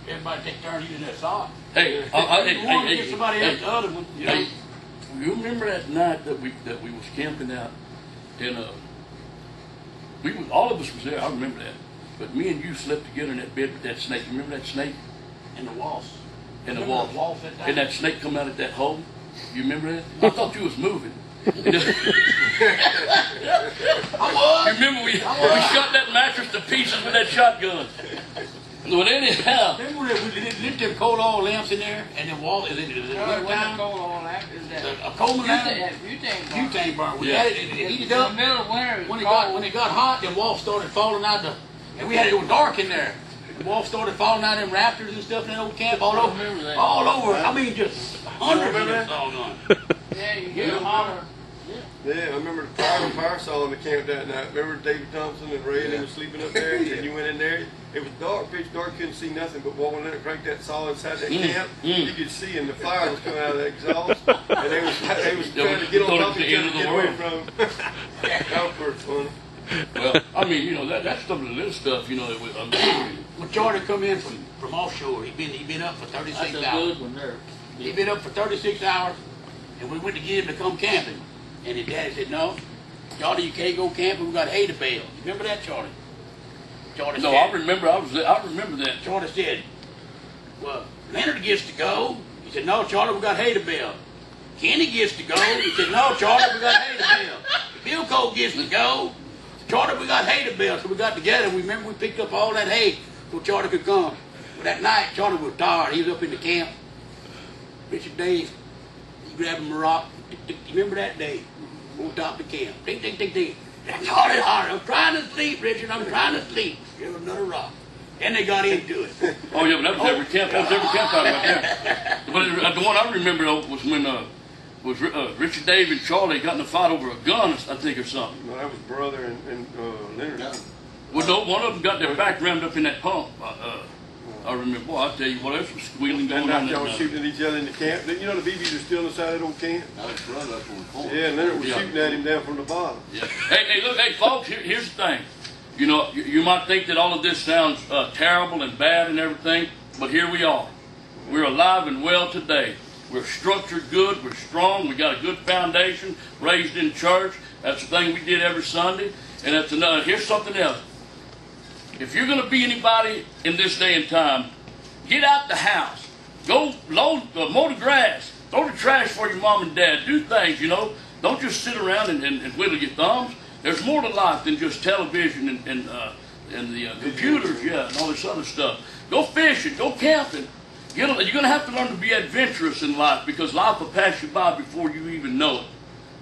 everybody take turns using that sock. Hey, get somebody else the other one. You know? Hey, you remember that night that we was camping out, and all of us was there. I remember that. But me and you slept together in that bed with that snake. You remember that snake? And the walls. And the walls. And that snake come out at that hole. You remember that? I thought you was moving. I was. You remember we shot that mattress to pieces with that shotgun. But anyhow, remember that we lit them coal oil lamps in there, and then wall is it wintertime? Coal oil lamp is that a coal lamp? Butane burn. We had it heated up. In the middle of winter. When it got hot, the walls started falling out. And we had it was dark in there. The walls started falling out in rafters and stuff in that old camp all over. All over. I mean, just hundreds of them all gone. Yeah, you hear them holler. Yeah, I remember the fire saw in the camp that night. Remember David Thompson and Ray and they were sleeping up there, and you went in there. It was dark, pitch dark, couldn't see nothing. But walking in and cranked that saw inside that camp, you could see, and the fire was coming out of the exhaust, and they was trying to get on top of each other to get away from them. That was pretty funny. Well, I mean, you know, that's some of the little stuff, you know. When Charlie come in from offshore, he been up for 36 hours. That's a good one there. He been up for 36 hours, and we went to get him to come camping. And his daddy said, "No, Charlie, you can't go camping. We got hay to bale." You remember that, Charlie? Charlie no, said, I remember. I remember that. Charlie said, "Well, Leonard gets to go." He said, "No, Charlie, we got hay to bale." Kenny gets to go. He said, "No, Charlie, we got hay to bale." Bill Cole gets to go. Charlie, we got hay to bale. So we got together, and we picked up all that hay so Charlie could come. But that night, Charlie was tired. He was up in the camp. Richard Dave, he grabbed him a rock. You remember that day? On top of the camp. Ding, ding, ding, ding. Charlie hollered, "I'm trying to sleep, Richard. I'm trying to sleep." Give him another rock. And they got into it. Oh, yeah, but that was every camp. That was every campfire right there. But the one I remember, though, was when Richard Dave and Charlie got in a fight over a gun, I think, or something. No, that was brother and Leonard. Yeah. Well, no, one of them got their back rammed up in that pump. I remember, boy, I tell you what, else was squealing going on. Y'all were shooting at each other in the camp. You know the BBs are still on the side of that old camp? Yeah, and Leonard was shooting at him down from the bottom. Yeah. Hey, look, folks, here's the thing. You know, you might think that all of this sounds terrible and bad and everything, but here we are. We're alive and well today. We're structured good. We're strong. We got a good foundation. Raised in church. That's the thing we did every Sunday. And that's another. Here's something else. If you're going to be anybody in this day and time, get out the house. Go mow the grass. Throw the trash for your mom and dad. Do things, you know. Don't just sit around and whittle your thumbs. There's more to life than just television and the computers, and all this other stuff. Go fishing. Go camping. You're going to have to learn to be adventurous in life, because life will pass you by before you even know it.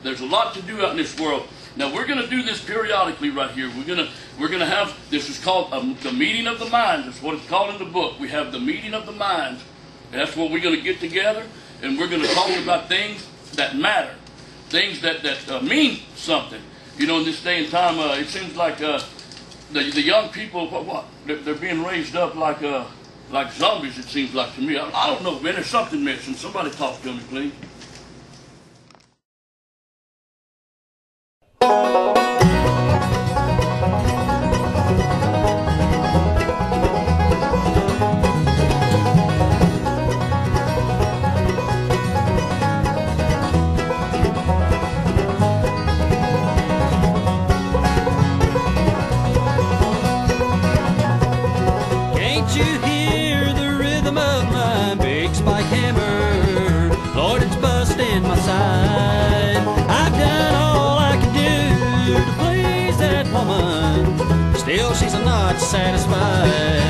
There's a lot to do out in this world. Now, we're going to do this periodically right here. We're going to have, this is called the meeting of the minds. That's what it's called in the book. We have the meeting of the minds. And that's where we're going to get together, and we're going to talk about things that matter, things that mean something. You know, in this day and time, it seems like the young people, they're being raised up like zombies, it seems like to me. I don't know, man. There's something missing. Somebody talk to me, please. Still, she's not satisfied.